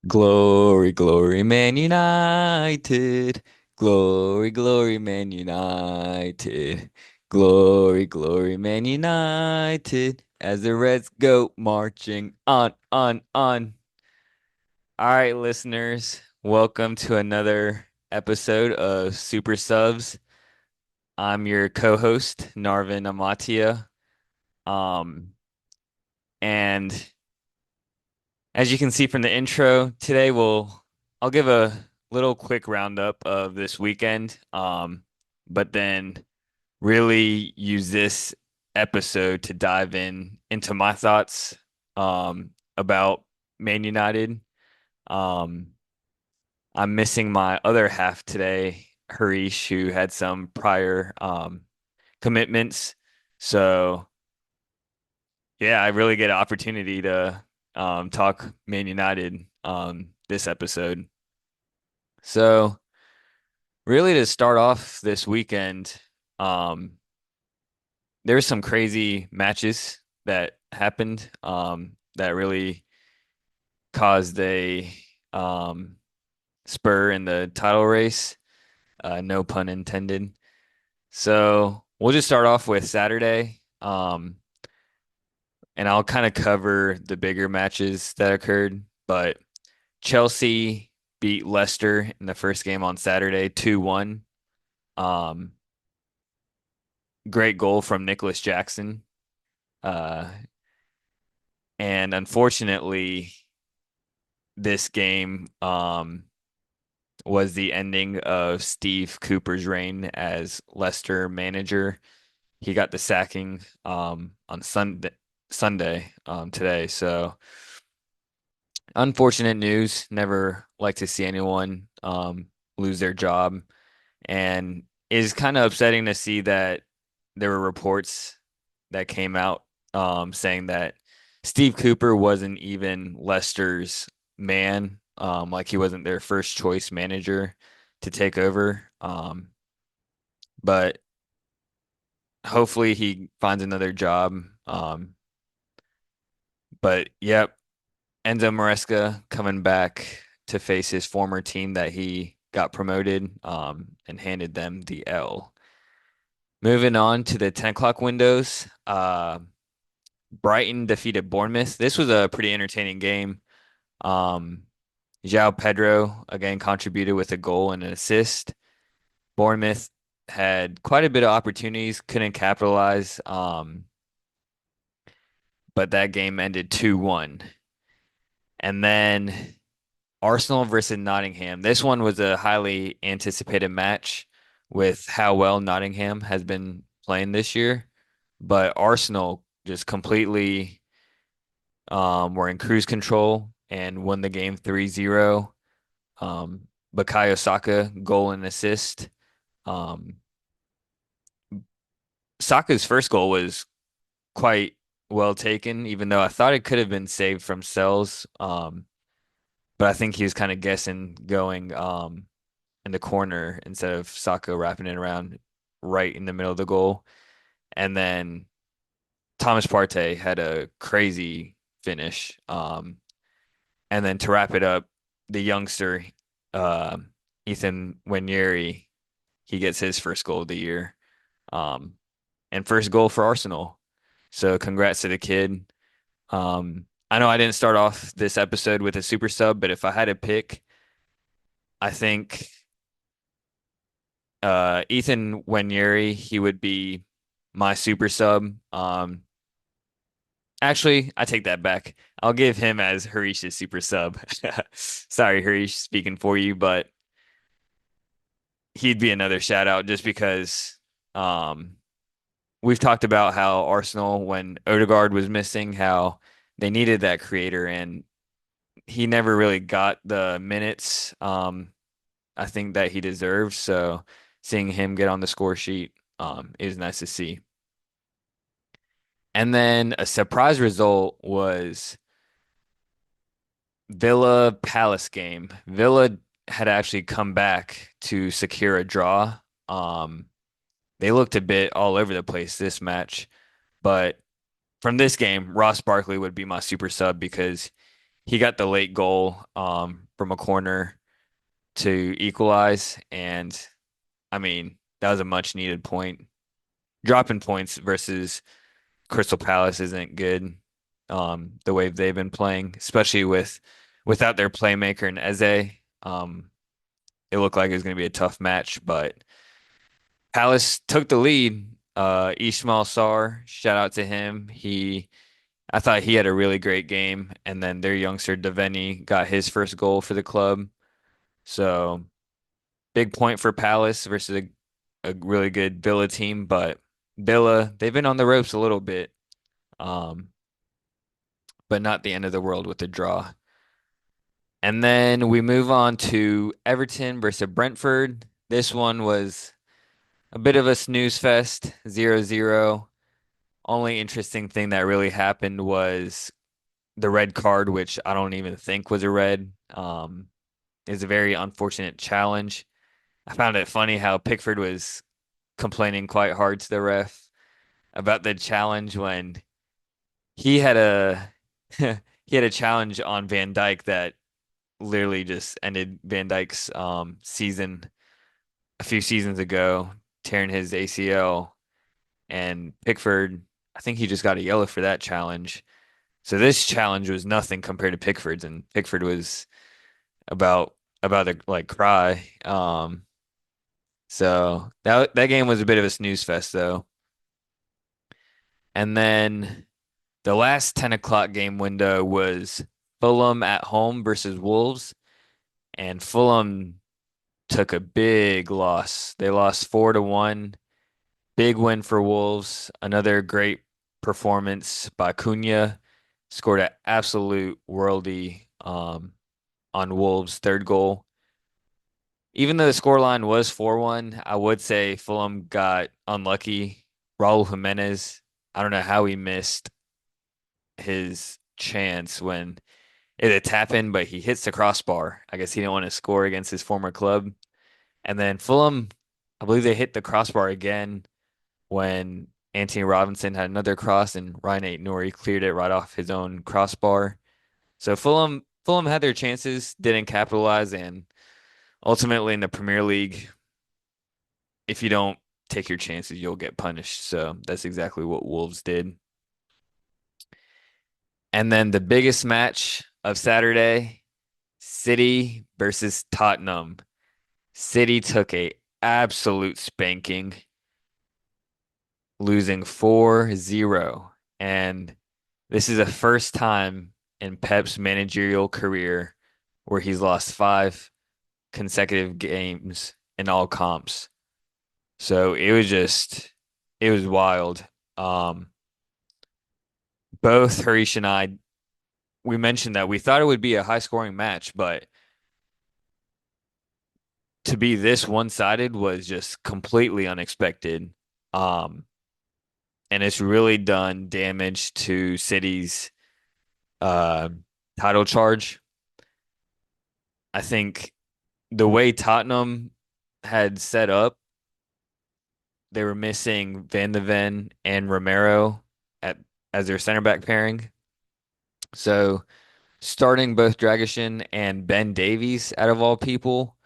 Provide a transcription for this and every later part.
Glory, glory, Man United. Glory, glory, Man United. Glory, glory, Man United. As the Reds go marching on. All right, listeners, welcome to another episode of Super Subs. I'm your co-host, Narvin Amatia. Um, and As you can see from the intro, today I'll give a little quick roundup of this weekend, but then really use this episode to dive into my thoughts about Man United. Um, I'm missing my other half today, Harish, who had some prior commitments. So yeah, I really get an opportunity to talk Man United this episode. So, really, to start off this weekend, um, there's some crazy matches that happened that really caused a um, spur in the title race. No pun intended. So, we'll just start off with Saturday. And I'll kind of cover the bigger matches that occurred. But Chelsea beat Leicester in the first game on Saturday, 2-1. Um, Great goal from Nicholas Jackson. Uh, and unfortunately, this game was the ending of Steve Cooper's reign as Leicester manager. He got the sacking on Sunday today. So unfortunate news. Never like to see anyone lose their job, and it is kind of upsetting to see that there were reports that came out saying that Steve Cooper wasn't even Leicester's man, like he wasn't their first choice manager to take over. But hopefully he finds another job. But yep, Enzo Maresca coming back to face his former team that he got promoted and handed them the L. Moving on to the 10 o'clock windows, Brighton defeated Bournemouth. This was a pretty entertaining game. Um, João Pedro again contributed with a goal and an assist. Bournemouth had quite a bit of opportunities, couldn't capitalize, but that game ended 2-1. And then Arsenal versus Nottingham. This one was a highly anticipated match with how well Nottingham has been playing this year, but Arsenal just completely were in cruise control and won the game 3-0. Bukayo Saka goal and assist. Um, Saka's first goal was quite well taken, even though I thought it could have been saved from cells. But I think he was kind of guessing going in the corner instead of Saka wrapping it around right in the middle of the goal. And then Thomas Partey had a crazy finish. And then to wrap it up, the youngster, uh, Ethan Nwaneri, he gets his first goal of the year, um, and first goal for Arsenal. So congrats to the kid. I know I didn't start off this episode with a super sub, but if I had to pick, I think Ethan Nwaneri, he would be my super sub. Actually, I take that back. I'll give him as Harish's super sub. Sorry, Harish, speaking for you, but he'd be another shout out just because um, we've talked about how Arsenal, when Odegaard was missing, how they needed that creator, and he never really got the minutes I think that he deserves. So seeing him get on the score sheet is nice to see. And then a surprise result was Villa Palace game. Villa had actually come back to secure a draw. Um, they looked a bit all over the place this match, but from this game, Ross Barkley would be my super sub because he got the late goal from a corner to equalize, and I mean that was a much needed point. Dropping points versus Crystal Palace isn't good. The way they've been playing, especially without their playmaker and Eze. It looked like it was going to be a tough match, but Palace took the lead. Ismail Sarr, shout out to him. I thought he had a really great game, and then their youngster Devaney got his first goal for the club. So big point for Palace versus a really good Villa team, but Villa, they've been on the ropes a little bit, um, but not the end of the world with the draw. And then we move on to Everton versus Brentford. This one was a bit of a snooze fest, 0-0. Only interesting thing that really happened was the red card, which I don't even think was a red. Is a very unfortunate challenge. I found it funny how Pickford was complaining quite hard to the ref about the challenge when he had a he had a challenge on Van Dijk that literally just ended Van Dijk's season a few seasons ago, tearing his ACL. And Pickford, I think he just got a yellow for that challenge. So this challenge was nothing compared to Pickford's, and Pickford was about about to like cry. So that game was a bit of a snooze fest though. And then the last 10 o'clock game window was Fulham at home versus Wolves, and Fulham took a big loss. They lost 4-1. Big win for Wolves. Another great performance by Cunha. Scored an absolute worldie on Wolves' third goal. Even though the scoreline was 4-1, I would say Fulham got unlucky. Raul Jimenez, I don't know how he missed his chance when it had happened, but he hits the crossbar. I guess he didn't want to score against his former club. And then Fulham, I believe they hit the crossbar again when Anthony Robinson had another cross and Ryan Ait-Nouri cleared it right off his own crossbar. So Fulham had their chances, didn't capitalize, and ultimately in the Premier League, if you don't take your chances, you'll get punished. So that's exactly what Wolves did. And then the biggest match of Saturday, City versus Tottenham. City took a absolute spanking, losing 4-0. And this is the first time in Pep's managerial career where he's lost five consecutive games in all comps. So it was wild. Um, Both Harish and I, we mentioned that we thought it would be a high scoring match, but to be this one-sided was just completely unexpected. Um, and it's really done damage to City's uh, title charge. I think the way Tottenham had set up, they were missing Van de Ven and Romero at as their center back pairing. So starting both Dragishin and Ben Davies out of all people,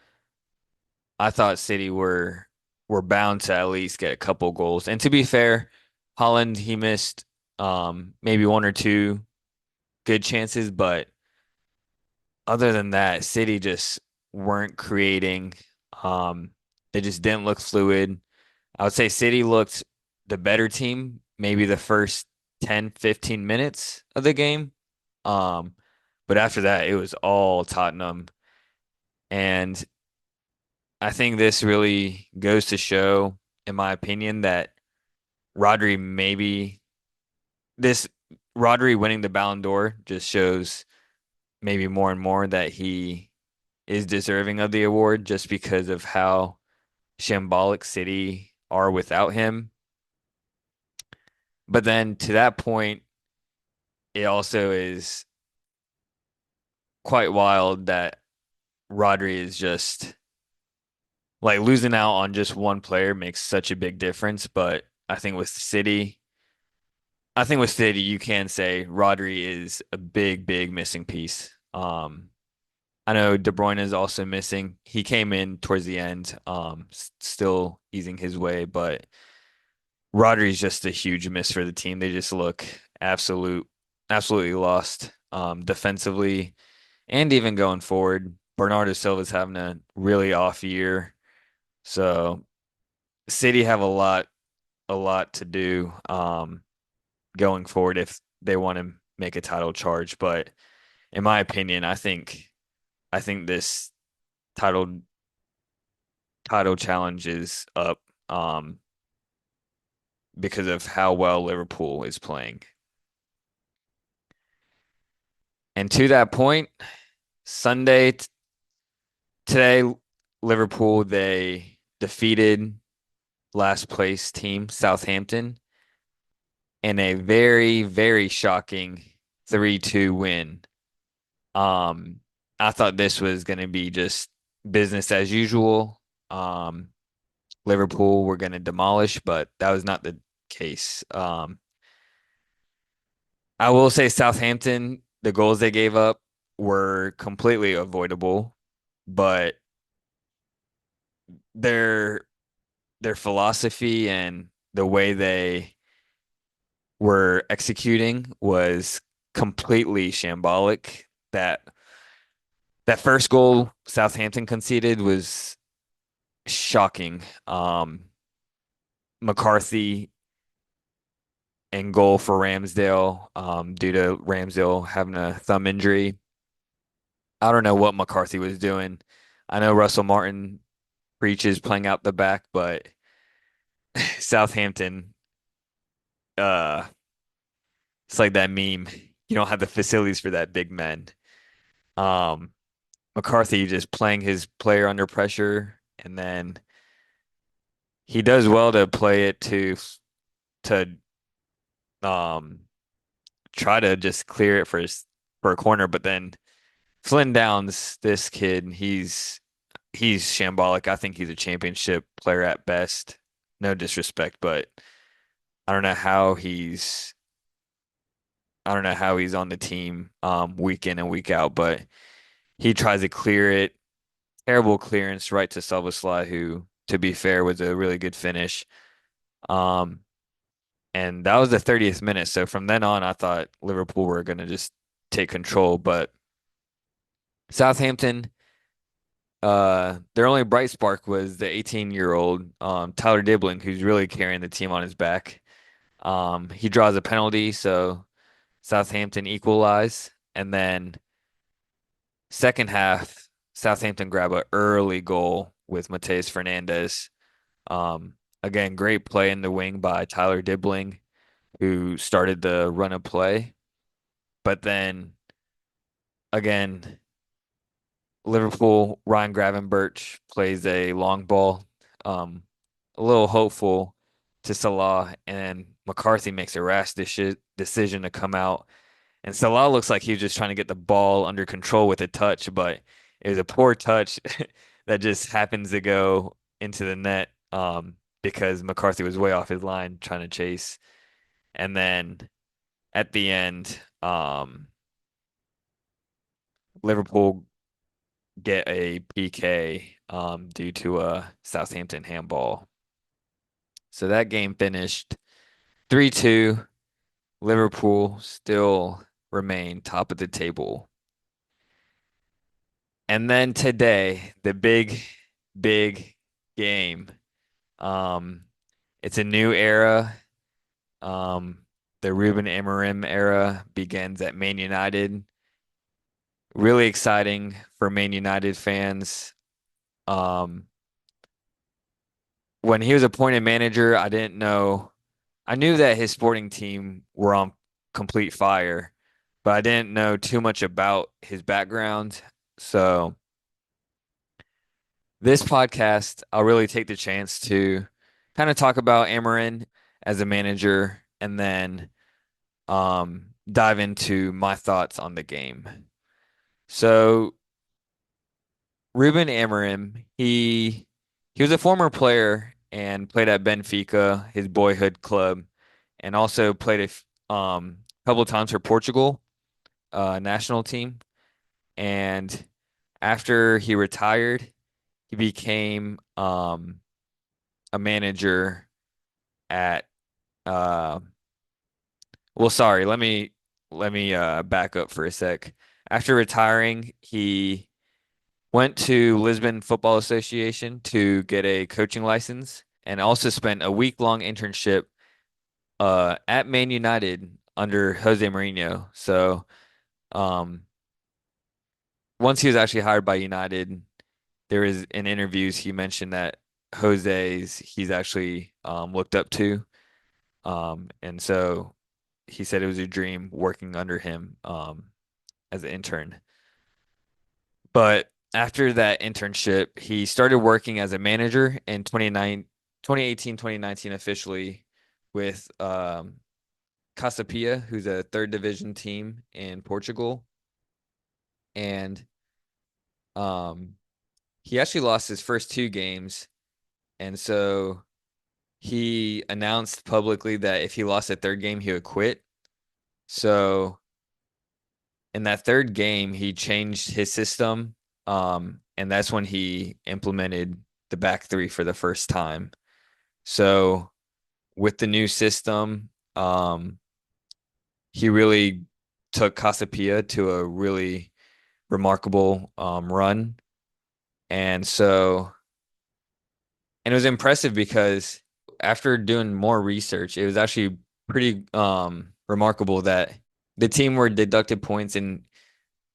I thought City were bound to at least get a couple goals. And to be fair, Holland he missed maybe one or two good chances, but other than that, City just weren't creating. Um, they just didn't look fluid. I would say City looked the better team, maybe the first 10, 15 minutes of the game. Um, but after that, it was all Tottenham. And I think this really goes to show, in my opinion, that Rodri maybe this Rodri winning the Ballon d'Or just shows maybe more and more that he is deserving of the award just because of how shambolic City are without him. But then to that point, it also is quite wild that Rodri is just like losing out on just one player makes such a big difference. But I think with City, you can say Rodri is a big, big missing piece. Um, I know De Bruyne is also missing. He came in towards the end, still easing his way, but Rodri's just a huge miss for the team. They just look absolutely lost, defensively and even going forward. Bernardo Silva's having a really off year, so City have a lot to do, going forward if they want to make a title charge. But in my opinion, I think this title title challenge is up, because of how well Liverpool is playing. And to that point, Sunday today, Liverpool, they defeated last place team Southampton in a very, very shocking 3-2 win. Um, I thought this was going to be just business as usual. Um, Liverpool were going to demolish, but that was not the case. I will say Southampton, the goals they gave up were completely avoidable, but their their philosophy and the way they were executing was completely shambolic. That that first goal Southampton conceded was shocking. McCarthy and goal for Ramsdale, due to Ramsdale having a thumb injury. I don't know what McCarthy was doing. I know Russell Martin preaches playing out the back, but Southampton, uh, it's like that meme. You don't have the facilities for that, big men. Um, McCarthy just playing his player under pressure, and then he does well to play it to um try to just clear it for a corner, but then Flynn Downs, this kid, he's shambolic. I think he's a championship player at best. No disrespect, but I don't know how he's I don't know how he's on the team, week in and week out, but he tries to clear it. Terrible clearance right to Szoboszlai, who, to be fair, was a really good finish. Um, and that was the 30th minute. So from then on, I thought Liverpool were going to just take control, but Southampton, their only bright spark was the 18-year-old Tyler Dibbling, who's really carrying the team on his back. He draws a penalty, so Southampton equalize, and then second half, Southampton grab a early goal with Mateus Fernandez. Again, great play in the wing by Tyler Dibbling, who started the run of play. But then again, Liverpool, Ryan Gravenberch plays a long ball, um, a little hopeful to Salah, and McCarthy makes a rash decision to come out. And Salah looks like he was just trying to get the ball under control with a touch, but it was a poor touch that just happens to go into the net, because McCarthy was way off his line trying to chase. And then at the end, Liverpool get a PK, due to a Southampton handball. So that game finished 3-2. Liverpool still remain top of the table. And then today, the big game. Um, it's a new era. Um, the Ruben Amorim era begins at Man United. Really exciting for Man United fans. Um, when he was appointed manager, I didn't know. I knew that his sporting team were on complete fire, but I didn't know too much about his background. So this podcast, I'll really take the chance to kind of talk about Amarin as a manager and then, dive into my thoughts on the game. So Ruben Amorim, he was a former player and played at Benfica, his boyhood club, and also played a couple of times for Portugal, national team. And after he retired, he became a manager at uh well, sorry, let me back up for a sec. After retiring, he went to Lisbon Football Association to get a coaching license and also spent a week-long internship at Man United under Jose Mourinho. So, um once he was actually hired by United, there was in interviews he mentioned that Jose's he's actually looked up to. And so he said it was a dream working under him as an intern. But after that internship, he started working as a manager in 2018, 2019 officially with Casa Pia, who's a third division team in Portugal. And um, he actually lost his first two games. And so he announced publicly that if he lost the third game, he would quit. So in that third game, he changed his system. And that's when he implemented the back three for the first time. So with the new system, he really took Casapia to a really remarkable run. And so, and it was impressive because after doing more research, it was actually pretty remarkable that the team were deducted points and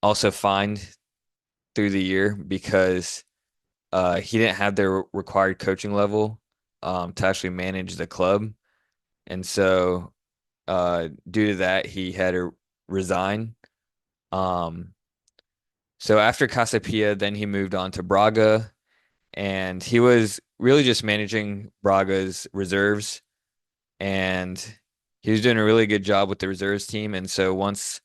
also fined through the year because he didn't have the required coaching level to actually manage the club. And so due to that, he had to resign. Um, so after Casapia, then he moved on to Braga, and he was really just managing Braga's reserves, and he was doing a really good job with the reserves team. And so once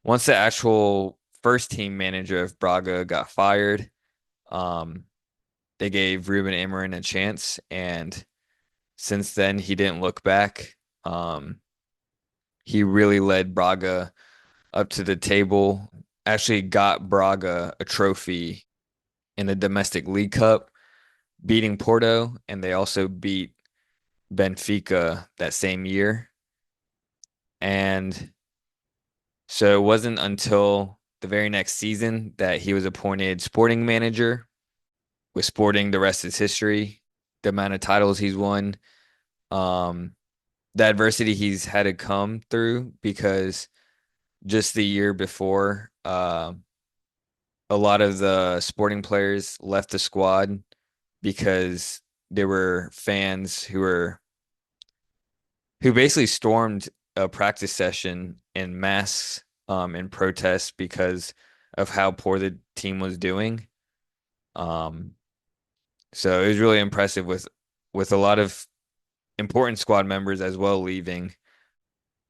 the actual first team manager of Braga got fired, um, they gave Ruben Amorim a chance, and since then he didn't look back. He really led Braga up to the table, actually got Braga a trophy in the domestic League Cup, beating Porto, and they also beat Benfica that same year. And so it wasn't until the very next season that he was appointed sporting manager. With Sporting, the rest is history. The amount of titles he's won, um, the adversity he's had to come through because just the year before, a lot of the Sporting players left the squad because there were fans who basically stormed a practice session in masks in protest because of how poor the team was doing. Um, so it was really impressive with a lot of important squad members as well leaving.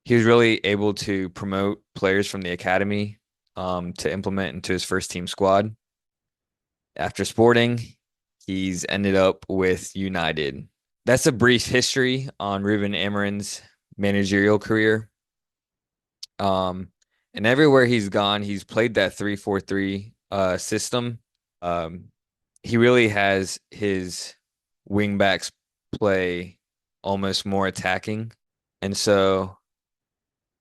He was really able to promote players from the academy to implement into his first team squad. After Sporting, he's ended up with United. That's a brief history on Ruben Amorim's managerial career. Um, and everywhere he's gone, he's played that 3-4-3 system. Um, he really has his wingbacks play almost more attacking. And so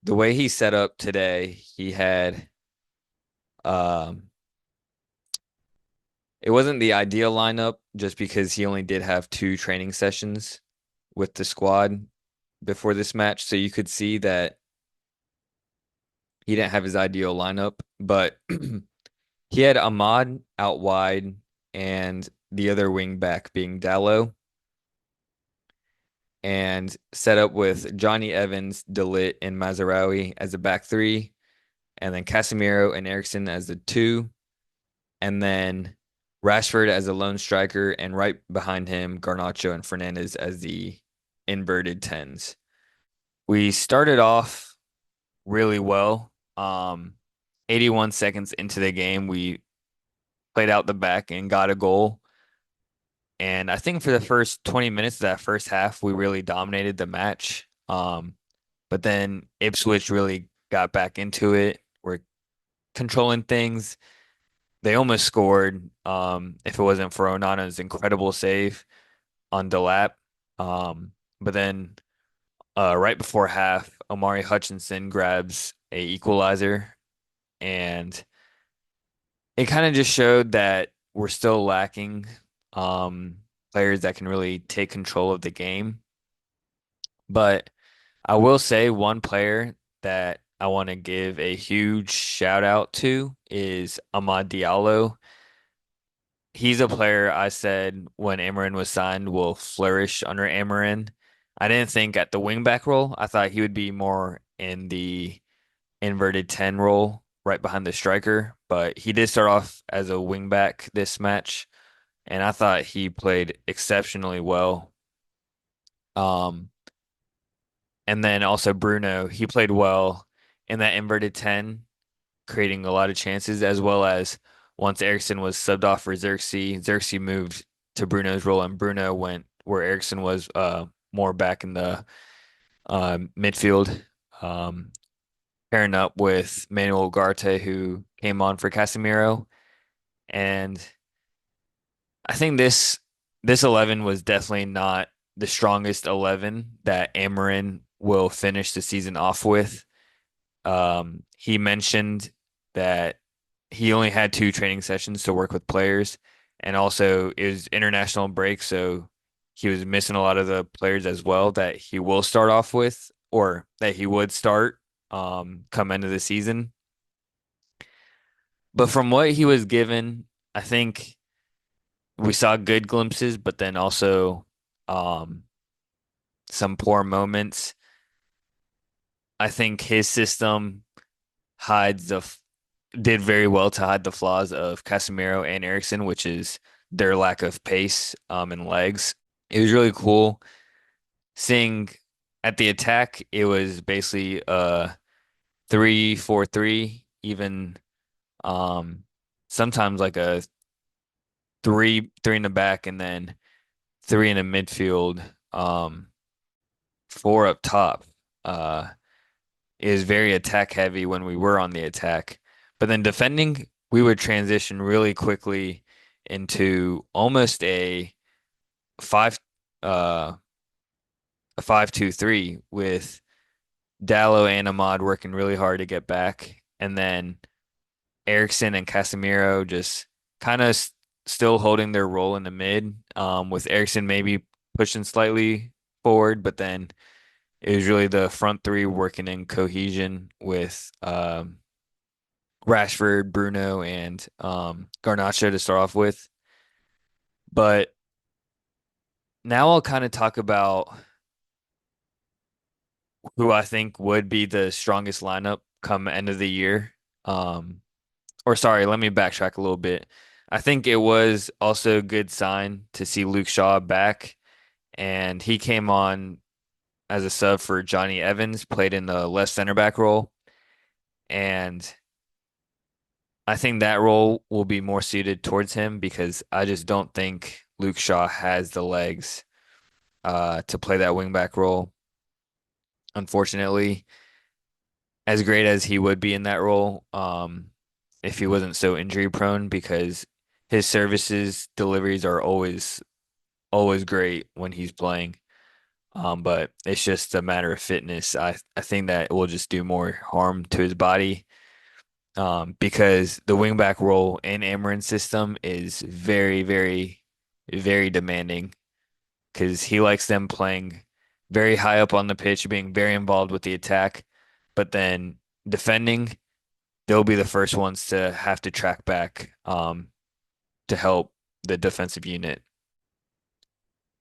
the way he set up today, he had um it wasn't the ideal lineup just because he only did have two training sessions with the squad before this match. So you could see that he didn't have his ideal lineup, but he had Ahmad out wide and the other wing back being Dallo and set up with Johnny Evans, Delit, and Mazarawi as a back three, and then Casemiro and Eriksson as the two, and then Rashford as a lone striker, and right behind him, Garnacho and Fernandez as the inverted tens. We started off really well. 81 seconds into the game, we played out the back and got a goal. And I think for the first 20 minutes of that first half, we really dominated the match. But then Ipswich really got back into it. controlling things. They almost scored if it wasn't for Onana's incredible save on Delap. But then right before half, Omari Hutchinson grabs a equalizer, and it kind of just showed that we're still lacking um, players that can really take control of the game. But I will say one player that I want to give a huge shout out to is Amad Diallo. He's a player I said when Amarin was signed will flourish under Amarin. I didn't think at the wingback role. I thought he would be more in the inverted 10 role right behind the striker, but he did start off as a wingback this match, and I thought he played exceptionally well. Um, and then also Bruno, he played well in that inverted 10, creating a lot of chances, as well as once Eriksson was subbed off for Xerxes, Xerxes moved to Bruno's role, and Bruno went where Eriksson was more back in the midfield, um, pairing up with Manuel Ugarte, who came on for Casemiro. And I think this 11 was definitely not the strongest 11 that Amarin will finish the season off with. He mentioned that he only had two training sessions to work with players, and also it was international break, so he was missing a lot of the players as well that he will start off with, or that he would start come end of the season. But from what he was given, I think we saw good glimpses, but then also um, some poor moments. I think his system hides the did very well to hide the flaws of Casemiro and Eriksson, which is their lack of pace and legs. It was really cool seeing at the attack. It was basically 3-4-3, even um, sometimes like a three in the back, and then three in the midfield, four up top. Uh, is very attack heavy when we were on the attack. But then defending, we would transition really quickly into almost five uh a 5-2-3 with Dallo and Ahmad working really hard to get back, and then Eriksson and Casemiro just kind of still holding their role in the mid, with Eriksson maybe pushing slightly forward, but then it was really the front three working in cohesion with Rashford, Bruno, and Garnacho to start off with. But now I'll kind of talk about who I think would be the strongest lineup come end of the year. Um, or sorry, let me backtrack a little bit. I think it was also a good sign to see Luke Shaw back, and he came on as a sub for Johnny Evans, played in the left center back role, and I think that role will be more suited towards him because I just don't think Luke Shaw has the legs to play that wingback role. Unfortunately, as great as he would be in that role, if he wasn't so injury prone, because his services deliveries are always great when he's playing. But it's just a matter of fitness. I think that it will just do more harm to his body. Because the wingback role in Amarin's system is very, very, very demanding because he likes them playing very high up on the pitch, being very involved with the attack, but then defending, they'll be the first ones to have to track back to help the defensive unit.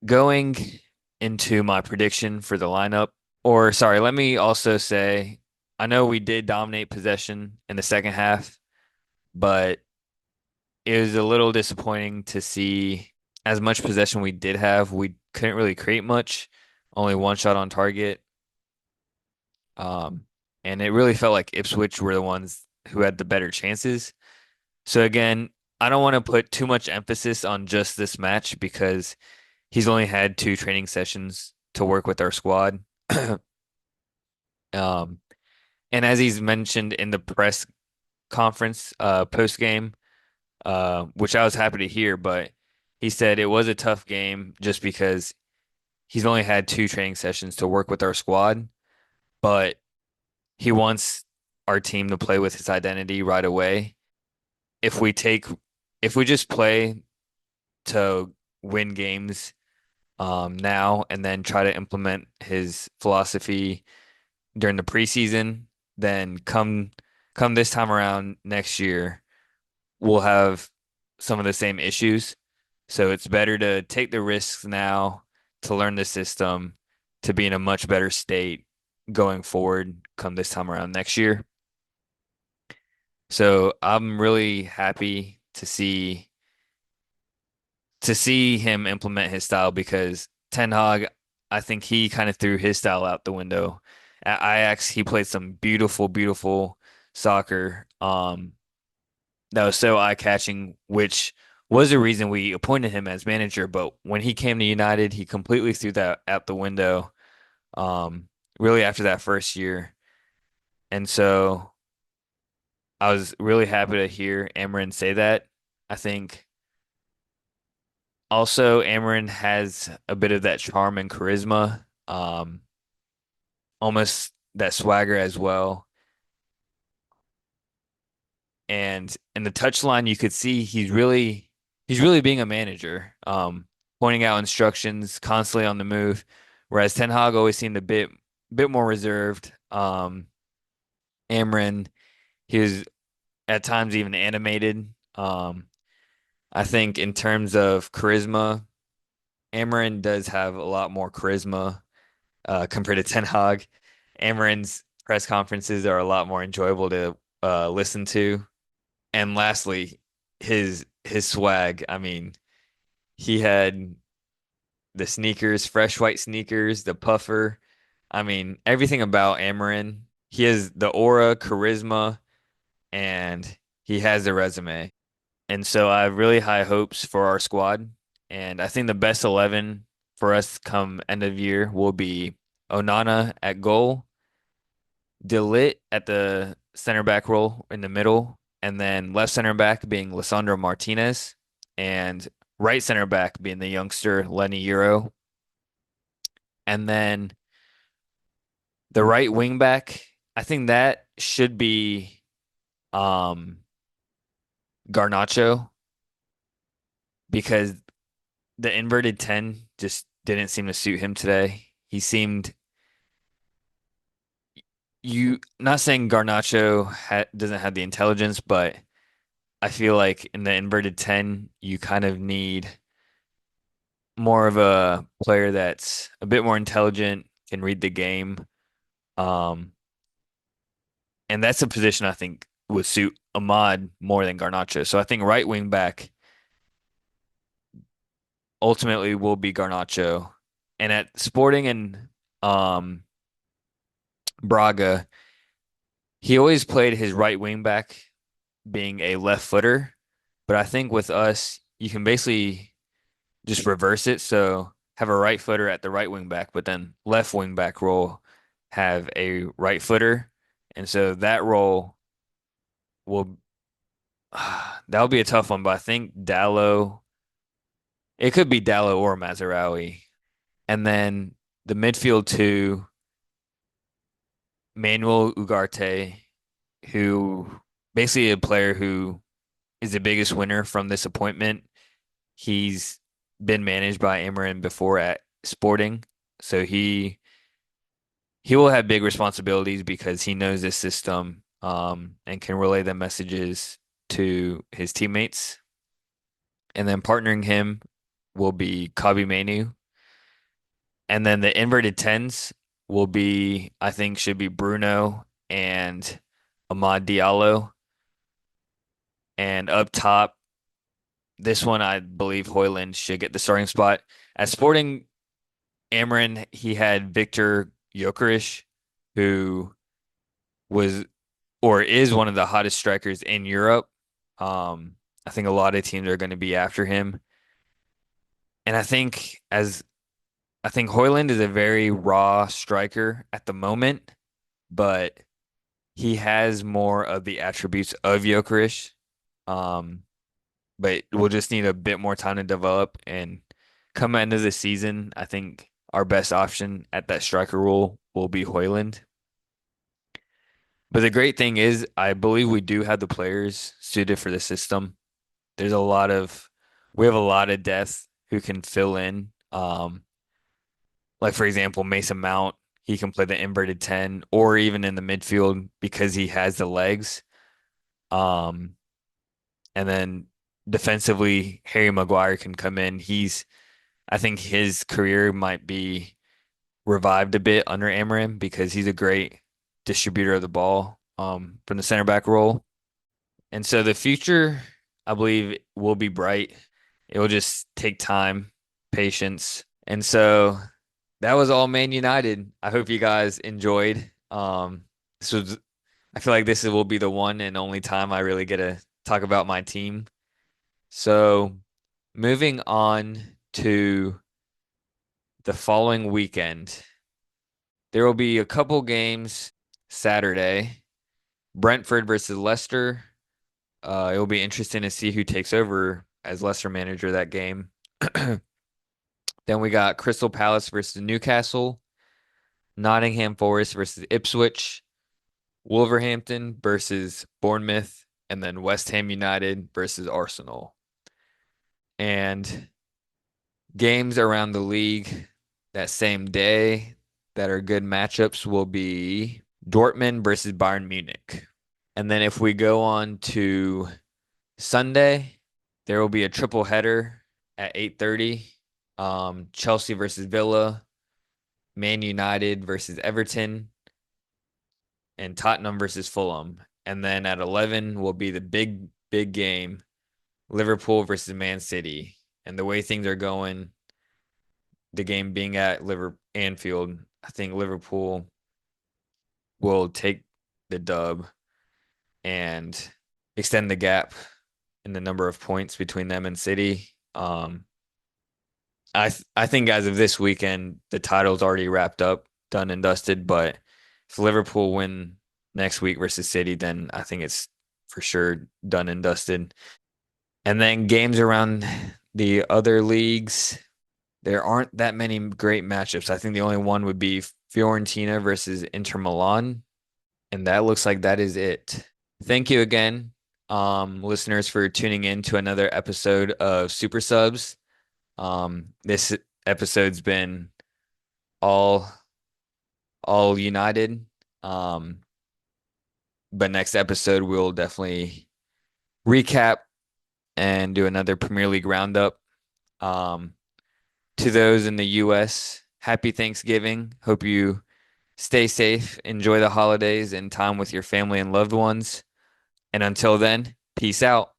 Going into my prediction for the lineup, or sorry, let me also say, I know we did dominate possession in the second half, but it was a little disappointing to see as much possession we did have. We couldn't really create much, only one shot on target. Um, and it really felt like Ipswich were the ones who had the better chances. So again, I don't want to put too much emphasis on just this match because he's only had two training sessions to work with our squad. Um, and as he's mentioned in the press conference post game, which I was happy to hear, but he said it was a tough game just because he's only had two training sessions to work with our squad, but he wants our team to play with his identity right away. If we take if we just play to win games now and then try to implement his philosophy during the preseason, then come this time around next year, we'll have some of the same issues. So it's better to take the risks now to learn the system to be in a much better state going forward come this time around next year. So I'm really happy to see him implement his style because Ten Hag, I think he kind of threw his style out the window. At Ajax, he played some beautiful, beautiful soccer. That was so eye-catching, which was the reason we appointed him as manager. But when he came to United, he completely threw that out the window. Really after that first year, and so I was really happy to hear Amarin say that. I think also Amarin has a bit of that charm and charisma, almost that swagger as well. And in the touchline, you could see he's really being a manager, pointing out instructions, constantly on the move. Whereas Ten Hag always seemed a bit more reserved. Amarin, he was at times even animated. I think in terms of charisma, Amarin does have a lot more charisma compared to Ten Hag. Amarin's press conferences are a lot more enjoyable to listen to. And lastly, his swag. I mean, he had the sneakers, fresh white sneakers, the puffer. I mean, everything about Amarin. He has the aura, charisma, and he has the resume. And so I have really high hopes for our squad. And I think the best 11 for us come end of year will be Onana at goal, Delit at the center back role in the middle, and then left center back being Lisandro Martinez, and right center back being the youngster Lenny Euro. And then the right wing back, I think that should be um Garnacho because the inverted 10 just didn't seem to suit him today. He seemed you not saying Garnacho doesn't have the intelligence, but I feel like in the inverted 10, you kind of need more of a player that's a bit more intelligent, can read the game. Um, and that's a position I think would suit Ahmad more than Garnacho. So I think right wing back ultimately will be Garnacho. And at Sporting and um, Braga, he always played his right wing back being a left footer. But I think with us, you can basically just reverse it. So have a right footer at the right wing back, but then left wing back role have a right footer. And so that role will that'll be a tough one, but I think Dallo, it could be Dallo or Mazarawi. And then the midfield two, Manuel Ugarte, who basically a player who is the biggest winner from this appointment. He's been managed by Amarin before at Sporting, so he will have big responsibilities because he knows this system and can relay the messages to his teammates. And then partnering him will be Kabi Manu. And then the inverted tens will be, I think, should be Bruno and Amad Diallo. And up top, this one I believe Hoyland should get the starting spot. At Sporting, Amarin, he had Victor Gyökeres, who was or is one of the hottest strikers in Europe. I think a lot of teams are going to be after him. And I think Hoyland is a very raw striker at the moment, but he has more of the attributes of Jokic, um, but we'll just need a bit more time to develop. And come end of the season, I think our best option at that striker role will be Hoyland. But the great thing is, I believe we do have the players suited for the system. There's a lot of, we have a lot of depth who can fill in. Like for example, Mason Mount, he can play the inverted 10 or even in the midfield because he has the legs. Um, and then defensively, Harry Maguire can come in. I think his career might be revived a bit under Amorim because he's a great distributor of the ball, from the center back role. And so the future, I believe, will be bright. It will just take time, patience. And so that was all Man United. I hope you guys enjoyed. This was, I feel like will be the one and only time I really get to talk about my team. So moving on to the following weekend, there will be a couple games Saturday. Brentford versus Leicester. It will be interesting to see who takes over as Leicester manager that game. Then we got Crystal Palace versus Newcastle, Nottingham Forest versus Ipswich, Wolverhampton versus Bournemouth, and then West Ham United versus Arsenal. And games around the league that same day that are good matchups will be Dortmund versus Bayern Munich. And then if we go on to Sunday, there will be a triple header at 8:30. Chelsea versus Villa, Man United versus Everton, and Tottenham versus Fulham. And then at 11 will be the big game, Liverpool versus Man City. And the way things are going, the game being at Anfield, I think Liverpool will take the dub and extend the gap in the number of points between them and City. I think as of this weekend, the title's already wrapped up, done and dusted. But if Liverpool win next week versus City, then I think it's for sure done and dusted. And then games around the other leagues, there aren't that many great matchups. I think the only one would be Fiorentina versus Inter Milan, and that looks like that is it. Thank you again, listeners, for tuning in to another episode of Super Subs. This episode's been all all united. Um, but next episode we'll definitely recap and do another Premier League roundup. Um, to those in the US, happy Thanksgiving. Hope you stay safe, enjoy the holidays and time with your family and loved ones. And until then, peace out.